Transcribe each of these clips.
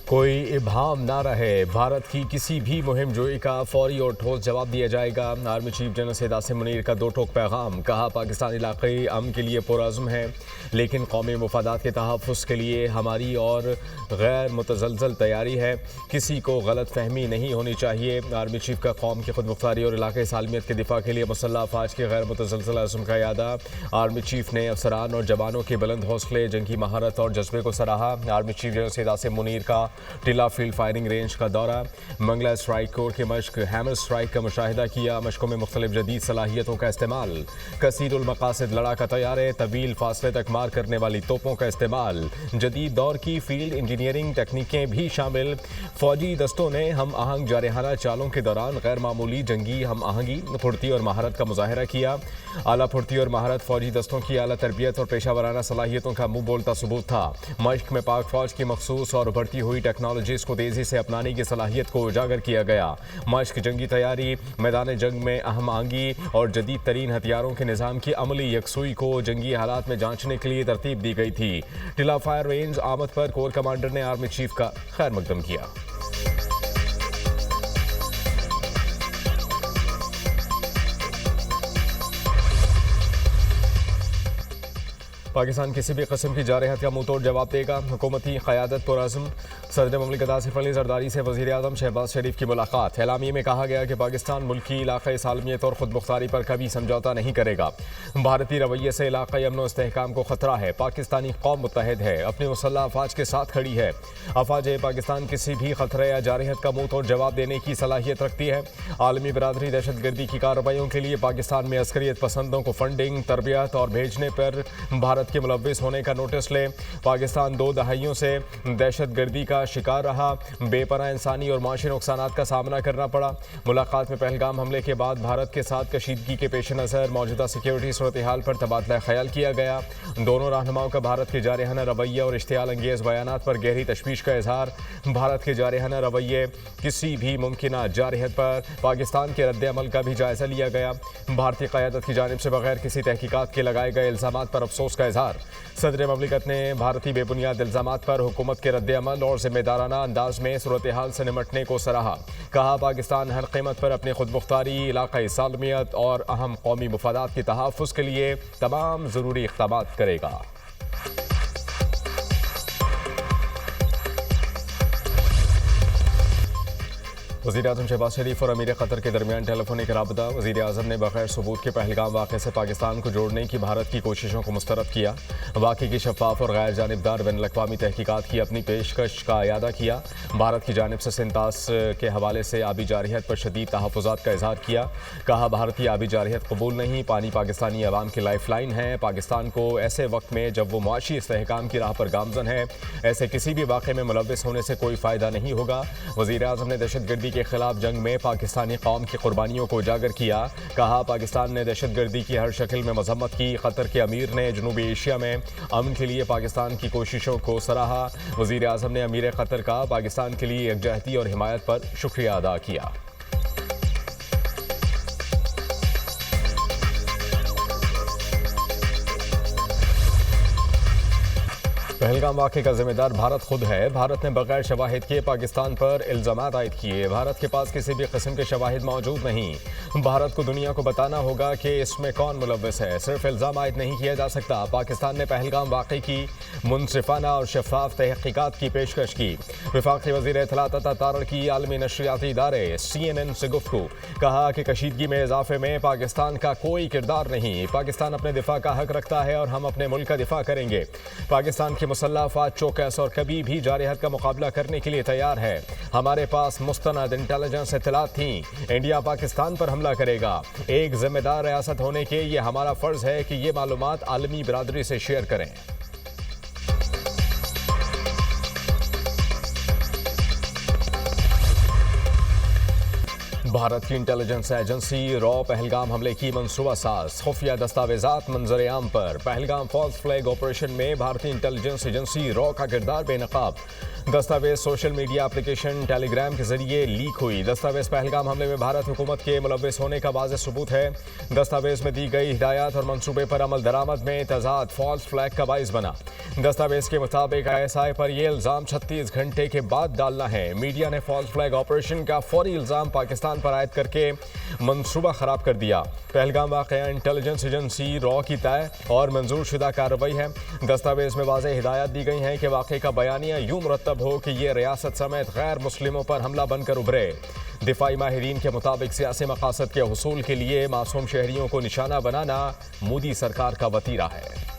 कोई इबाहम ना रहे, भारत की किसी भी मुहिम जोई का फौरी और ठोस जवाब दिया जाएगा। Army chief general Syed Asim Munir का दो टोक पैगाम। कहा, पाकिस्तान इलाक़ाई अमन के लिए पुरअज़्म है, लेकिन कौमी मफादात के तहफ़्फ़ुज़ के लिए हमारी और गैर मुतज़लज़ल तैयारी है। किसी को गलत फहमी नहीं होनी चाहिए। आर्मी चीफ का कौम की खुद मुख्तारी और इलाक़ाई सालमियत के दिफा के लिए मुसल्लह अफ़वाज के गैर मुतज़लज़ल अज़्म का यादा। आर्मी चीफ ने अफसरान और जवानों के बुलंद हौसले, जंगी महारत और जज्बे को सराहा। Army chief general Syed Asim Munir का टिला फील्ड फायरिंग रेंज का दौरा। मंगला स्ट्राइक कोर के मश्क हैमर स्ट्राइक का मुशाहिदा किया। मशकों में मुख्तलिफ जदीद सलाहियतों का इस्तेमाल। कसीरुल मकासद लड़ाका तैयारे, तवील फासले तक मार करने वाली तोपों का इस्तेमाल। जदीद दौर की फील्ड इंजीनियरिंग तकनीकें भी शामिल। फौजी दस्तों ने हम आहंग जारहाना चालों के दौरान गैर मामूली जंगी हम आहंगी, फुर्ती और महारत का मुजाहरा किया। आला फुर्ती और महारत फौजी दस्तों की आला तरबियत और पेशा वराना सलाहियतों का मुंह बोलता सबूत था। मश्क में पाक फौज की मखसूस और उभरती हुई टेक्नोलॉजीज़ को तेज़ी से अपनाने की सलाहियत को उजागर किया गया। मश्क जंगी तैयारी, मैदान जंग में अहम आंगी और जदीद तरीन हथियारों के निज़ाम की अमली यकसुई को जंगी हालात में जांचने के लिए तरतीब दी गई थी। टिला फायर रेंज आमद पर कोर कमांडर ने आर्मी चीफ का खैर मकदम किया। पाकिस्तान किसी भी किस्म की जारहत का मुंह तोड़ जवाब देगा। हुकूमती क़यादत पुरअज़्म। सदर मुमलिकत आसिफ अली ज़रदारी से वज़ीर आज़म शहबाज शरीफ की मुलाकात। एलामिये में कहा गया कि पाकिस्तान मुल्की इलाक़ाई सालमियत और ख़ुद मुख्तारी पर कभी समझौता नहीं करेगा। भारतीय रवैये से इलाक़ाई अमन व इस्तेहकाम को ख़तरा है। पाकिस्तानी कौम मुत्तहिद है, अपने मुसल्लह अफ़वाज के साथ खड़ी है। अफ़वाज पाकिस्तान किसी भी ख़तरे या जारहत का मुंह तोड़ जवाब देने की सलाहियत रखती है। आलमी बरादरी दहशत गर्दी की कार्रवाइयों के लिए पाकिस्तान में अस्करियत पसंदों को फंडिंग, तरबियत और भेजने पर भारत के मुलव्विस होने का नोटिस ले। पाकिस्तान 2 दहाइयों से दहशत गर्दी का शिकार रहा। बेपनाह इंसानी और माशी नुकसानात का सामना करना पड़ा। मुलाकात में पहलगाम हमले के बाद भारत के साथ कशीदगी के पेश नज़र मौजूदा सिक्योरिटी सूरत हाल पर तबादला ख्याल किया गया। दोनों रहनुमाओं का भारत के जारहाना रवैया और इश्तियाल अंगेज़ बयानात पर गहरी तशवीश का इजहार। भारत के जारहाना रवैये, किसी भी मुमकिन जारहत पर पाकिस्तान के रद्द-ए-अमल का भी जायज़ा लिया गया। भारतीय क़यादत की जानिब से बगैर किसी तहकीकात के लगाए गए इल्ज़ामात पर अफसोस का इजहार। सदर ममलिकत ने भारतीय बेबुनियाद इल्ज़ामात पर हुकूमत के रद्द-ए-अमल और जिम्मेदाराना अंदाज में सूरत हाल से निमटने को सराहा। कहा, पाकिस्तान हर कीमत पर अपनी खुद मुख्तारी, इलाक़ाई सालमियत और अहम कौमी मुफादात के तहफ़्फ़ुज़ के लिए तमाम ज़रूरी इक़दामात करेगा। वज़ीर आज़म शहबाज शरीफ और अमीर क़तर के दरमियान टेलीफोनिक राबता। वज़ीर आज़म ने बग़ैर सबूत के पहलगाम वाक़े से पाकिस्तान को जोड़ने की भारत की कोशिशों को मुस्तरद किया। वाक़े की शफ़ाफ़ और गैर जानिबदार बैनुल-अक़वामी तहकीकात की अपनी पेशकश का इयादा किया। भारत की जानिब से सिंतास के हवाले से आबी जारहत पर शदीद तहफ़्फ़ुज़ात का इज़हार किया। कहा, भारतीय आबी जारहत कबूल नहीं। पानी पाकिस्तानी अवाम की लाइफ लाइन है। पाकिस्तान को ऐसे वक्त में जब वो मुआशी इस्तेहकाम की राह पर गामज़न है, ऐसे किसी भी वाक़े में मुलव्विस होने से कोई फ़ायदा नहीं होगा। वज़ीर आज़म ने दहशत गर्दी के खिलाफ जंग में पाकिस्तानी कौम की कुर्बानियों को उजागर किया। कहा, पाकिस्तान ने दहशत गर्दी की हर शक्ल में मजम्मत की। क़तर के अमीर ने जनूबी एशिया में अमन के लिए पाकिस्तान की कोशिशों को सराहा। वज़ीर आज़म ने अमीर क़तर का पाकिस्तान के लिए यकजहती और हिमायत पर शुक्रिया अदा किया। पहलगाम वाक़े का जिम्मेदार भारत खुद है। भारत ने बगैर शवाहिद के पाकिस्तान पर इल्ज़ामात आयद किए। भारत के पास किसी भी किस्म के शवाहिद मौजूद नहीं। भारत को दुनिया को बताना होगा कि इसमें कौन मुलव्विस है। सिर्फ इल्ज़ाम आयद नहीं किया जा सकता। पाकिस्तान ने पहलगाम वाक़े की मुनसिफाना और शफाफ तहक़ीक़ात की पेशकश की। वफ़ाक़ी वज़ीर इत्तलात अता तारड़ की आलमी नशरियाती इदारे CNN से गुफ्तगू। कहा कि कशीदगी में इजाफे में पाकिस्तान का कोई किरदार नहीं। पाकिस्तान अपने दिफा का हक रखता है और हम अपने मुल्क का दिफा करेंगे। पाकिस्तान की मुसल्लह अफ़वाज चौकस और कभी भी जारहत का मुकाबला करने के लिए तैयार है। हमारे पास मुस्तनद इंटेलिजेंस इत्तलात थी। इंडिया पाकिस्तान पर हमला करेगा। एक जिम्मेदार रियासत होने के ये हमारा फ़र्ज़ है कि ये मालूमात आलमी बरादरी से शेयर करें। भारत की इंटेलिजेंस एजेंसी रॉ पहलगाम हमले की मंसूबा साज, खुफिया दस्तावेजात मंजर आम पर। पहलगाम फॉल्स फ्लैग ऑपरेशन में भारतीय इंटेलिजेंस एजेंसी रॉ का किरदार बेनकाब। दस्तावेज सोशल मीडिया एप्लीकेशन टेलीग्राम के जरिए लीक हुई। दस्तावेज पहलगाम हमले में भारत हुकूमत के मुलव्वस होने का वाज़ेह सबूत है। दस्तावेज में दी गई हिदायत और मंसूबे पर अमल दरामद में तजाद फॉल्स फ्लैग का बाइस बना। दस्तावेज के मुताबिक ISI पर यह इल्ज़ाम 36 घंटे के बाद डालना है। मीडिया ने फॉल्स फ्लैग ऑपरेशन का फौरी इल्ज़ाम पाकिस्तान पर आयद करके मंसूबा खराब कर दिया। पहलगाम वाक़या इंटेलिजेंस एजेंसी रॉ की तय और मंजूर शुदा कार्रवाई है। दस्तावेज में वाज़ेह हिदायत दी गई हैं कि वाक़े का बयानिया यूं मुरतब हो कि ये रियासत समेत गैर मुस्लिमों पर हमला बनकर उभरे। दिफाई माहिरीन के मुताबिक सियासी मकासद के हुसूल के लिए मासूम शहरियों को निशाना बनाना मोदी सरकार का वतीरा है।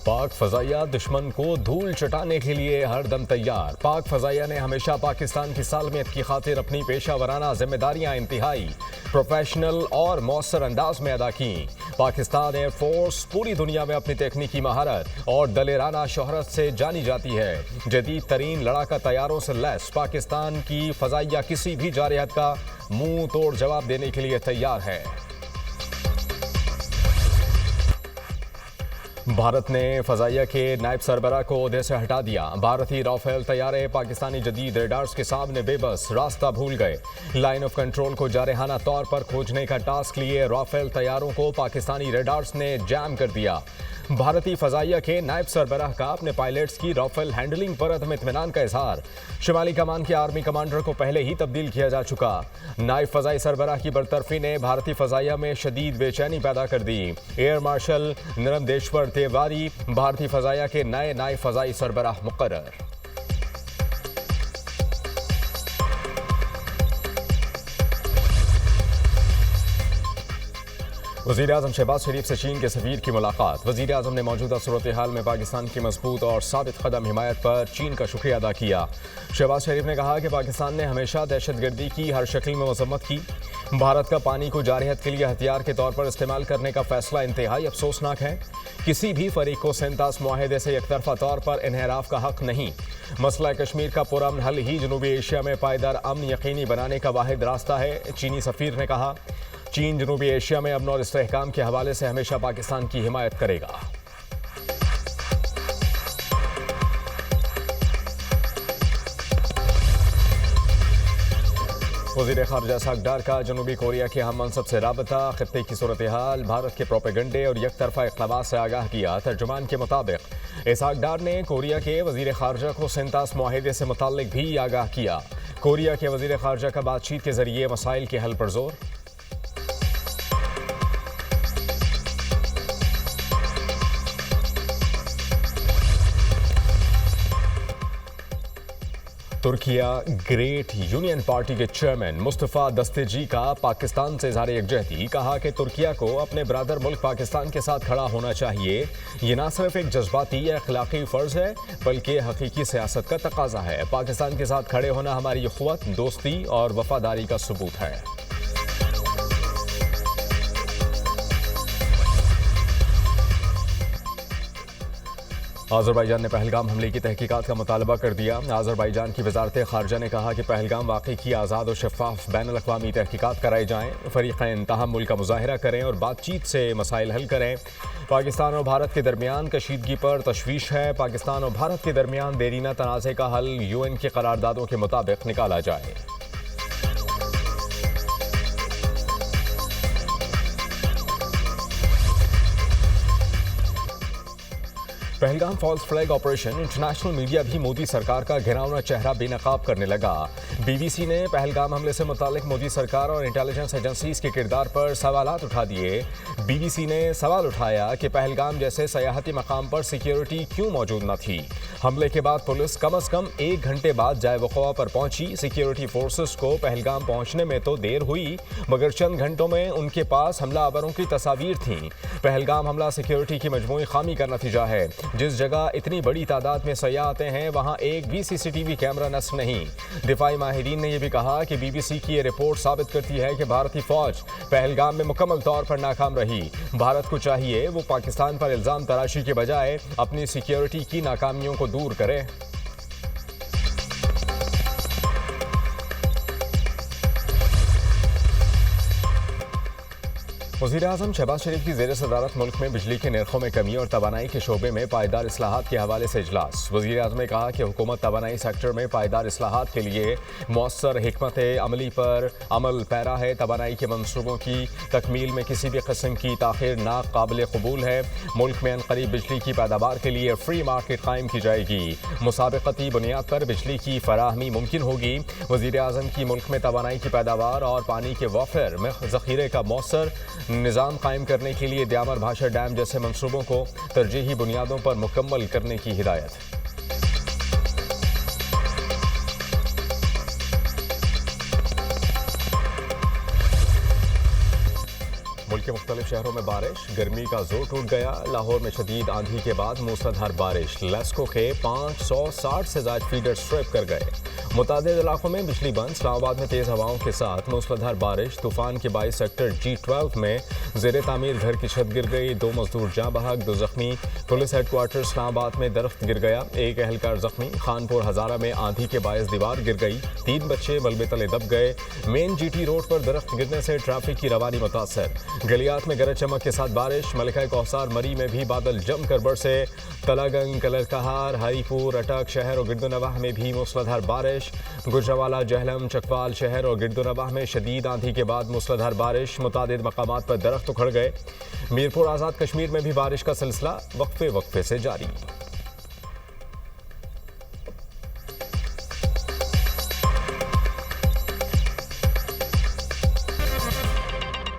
पाक फजाइया दुश्मन को धूल चटाने के लिए हर दम तैयार। पाक फजाइया ने हमेशा पाकिस्तान की सालमियत की खातिर अपनी पेशा वराना जिम्मेदारियां इंतहाई प्रोफेशनल और मौसर अंदाज में अदा की। पाकिस्तान एयरफोर्स पूरी दुनिया में अपनी तकनीकी महारत और दलेराना शोहरत से जानी जाती है। जदीद तरीन लड़ाका तैयारों से लैस पाकिस्तान की फजाइया किसी भी जारहत का मुंह तोड़ जवाब देने के लिए तैयार है। भारत ने फजाइया के नायब सरबराह को ओहदे से हटा दिया। भारतीय राफेल तैयारे पाकिस्तानी जदीद रेडार्स के सामने बेबस, रास्ता भूल गए। लाइन ऑफ कंट्रोल को जारहाना तौर पर खोजने का टास्क लिए राफेल तैयारों को पाकिस्तानी रेडार्स ने जैम कर दिया। भारतीय फजाइया के नायब सरबराह का अपने पायलट्स की राफेल हैंडलिंग पर अदम इत्मीनान का इजहार। शुमाली कमान के आर्मी कमांडर को पहले ही तब्दील किया जा चुका। नायब फजाई सरबराह की बरतरफी ने भारतीय फजाइया में शदीद बेचैनी पैदा कर दी। एयर मार्शल निरंदेश्वर तिवारी भारतीय फजाइया के नए नायब फजाई सरबराह मुकर्रर। वज़ीर-ए-आज़म शहबाज शरीफ से चीन के सफ़ीर की मुलाकात। वज़ीर-ए-आज़म ने मौजूदा सूरत हाल में पाकिस्तान की मजबूत और साबित कदम हिमायत पर चीन का शुक्रिया अदा किया। शहबाज शरीफ ने कहा कि पाकिस्तान ने हमेशा दहशतगर्दी की हर शक्ल में मजम्मत की। भारत का पानी को जारहत के लिए हथियार के तौर पर इस्तेमाल करने का फैसला इंतहाई अफसोसनाक है। किसी भी फरीक को सेंतास मुआहदे से एकतरफा तौर पर इन्हराफ का हक नहीं। मसला कश्मीर का पुरअमन हल ही जनूबी एशिया में पायदार अमन यकीनी बनाने का वाहिद रास्ता है। चीनी सफ़ीर ने कहा, चीन जनूबी एशिया में अमन और इस्तेहकाम के हवाले से हमेशा पाकिस्तान की हिमायत करेगा। वज़ीर ख़ारजा इस्हाक़ डार का जनूबी कोरिया के हम मनसब से राबता, ख़ित्ते की सूरत हाल, भारत के प्रोपेगंडे और यकतरफा इक़दामात से आगाह किया। तर्जुमान के मुताबिक इस्हाक़ डार ने कोरिया के वज़ीर ख़ारजा को सेंतास मुआहदे से मुताल्लिक़ भी आगाह किया। कोरिया के वज़ीर ख़ारजा का बातचीत के ज़रिए मसाइल के हल पर जोर। तुर्किया ग्रेट यूनियन पार्टी के चेयरमैन मुस्तफ़ा दस्तेजी का पाकिस्तान से इज़हार यकजहती। कहा कि तुर्किया को अपने ब्रादर मुल्क पाकिस्तान के साथ खड़ा होना चाहिए। ये ना सिर्फ एक जज्बाती या अखलाकी फ़र्ज़ है बल्कि हकीकी सियासत का तकाजा है। पाकिस्तान के साथ खड़े होना हमारी ख़ुव्वत, दोस्ती और वफादारी का सबूत है। आज़रबाईजान ने पहलगाम हमले की तहकीकात का मुतालबा कर दिया। आज़रबाईजान की वज़ारत ख़ारजा ने कहा कि पहलगाम वाक़े की आज़ाद और शफ़ाफ़ बैनुल अक़वामी तहकीकात कराई जाएँ। फ़रीक़ैन तहम्मुल का मुज़ाहिरा करें और बातचीत से मसाइल हल करें। पाकिस्तान और भारत के दरमियान कशीदगी पर तशवीश है। पाकिस्तान और भारत के दरमियान देरीना तनाज़े का हल UN के करारदादों के मुताबिक निकाला जाए। Pahalgam false flag operation international media भी मोदी सरकार का घिनौना चेहरा बेनकाब करने लगा। BBC ने पहलगाम हमले से मुतालिक मोदी सरकार और इंटेलिजेंस एजेंसीज के किरदार पर सवालात उठा दिए। BBC ने सवाल उठाया कि पहलगाम जैसे सयाहती मकाम पर सिक्योरिटी क्यों मौजूद न थी। हमले के बाद पुलिस कम अज़ कम 1 घंटे बाद जाए वक़वा पर पहुंची। सिक्योरिटी फोर्सेस को पहलगाम पहुंचने में तो देर हुई मगर चंद घंटों में उनके पास हमलावरों की तस्वीर थीं। पहलगाम हमला सिक्योरिटी की मजमूई खामी का नतीजा है। जिस जगह इतनी बड़ी तादाद में सयाह आते हैं वहां एक भी CCTV कैमरा नस्ब नहीं। दिफाई मुजाहिदीन ने यह भी कहा कि BBC की ये रिपोर्ट साबित करती है कि भारतीय फौज पहलगाम में मुकम्मल तौर पर नाकाम रही। भारत को चाहिए वो पाकिस्तान पर इल्ज़ाम तराशी के बजाय अपनी सिक्योरिटी की नाकामियों को दूर करे। वज़ीर-ए-आज़म शहबाज शरीफ की ज़ेर सदारत मुल्क में बिजली के नरखों में कमी और तवानाई के शोबे में पायदार इस्लाहात के हवाले से इजलास। वज़ीर-ए-आज़म ने कहा कि हुकूमत तवानाई सेक्टर में पायदार इस्लाहात के लिए मौसर हिकमत अमली पर अमल पैरा है। तवानाई के मनसूबों की तकमील में किसी भी किस्म की ताख़ीर नाक़ाबिल क़बूल है। मुल्क में अनक़रीब बिजली की पैदावार के लिए फ्री मार्केट कायम की जाएगी। मुसाबक़ती बुनियाद पर बिजली की फराहमी मुमकिन होगी। वज़ीर-ए-आज़म की मुल्क में तवानाई की पैदावार और पानी के वाफर में ज़ख़ीरे का मौसर निज़ाम कायम करने के लिए द्यामर भाषा डैम जैसे मंसूबों को तरजीही बुनियादों पर मुकम्मल करने की हिदायत। मुल्क के मुख्तलिफ शहरों में बारिश, गर्मी का जोर टूट गया। लाहौर में शदीद आंधी के बाद मूसलाधार बारिश, लेस्को के 560 से ज़ायद फीडर स्ट्रिप कर गए। मुतादिद इलाकों में बिजली बंद। इस्लामाबाद में तेज़ हवाओं के साथ मूसलाधार बारिश, तूफान के बाइस सेक्टर G12 में ज़ेर तामीर घर की छत गिर गई। 2 मजदूर जाँ बहक, 2 जख्मी। पुलिस हेडक्वार्टर इस्लामाबाद में दरख्त गिर गया, 1 एहलकार जख्मी। खानपुर हज़ारा में आंधी के बायस दीवार गिर गई, 3 बच्चे मलबे तले दब गए। मेन GT रोड पर दरख्त गिरने से ट्रैफिक की रवानी मुतासर। गलियात में गरज चमक के साथ बारिश। मलिका कौसार मरी में भी बादल जमकर बरसे। तलागंग, कलरकहार, हरीपुर, अटक शहर और गिरदोनवाह में भी मूसलाधार बारिश। गुजरावाला, जहलम, चकवाल शहर और गिरदोनवाह में शदीद आंधी के बाद मूसलाधार बारिश। मुतादिद मकामात पर दरख्त उखड़ गए। मीरपुर आज़ाद कश्मीर में भी बारिश का सिलसिला वक्फे वक्फे से जारी।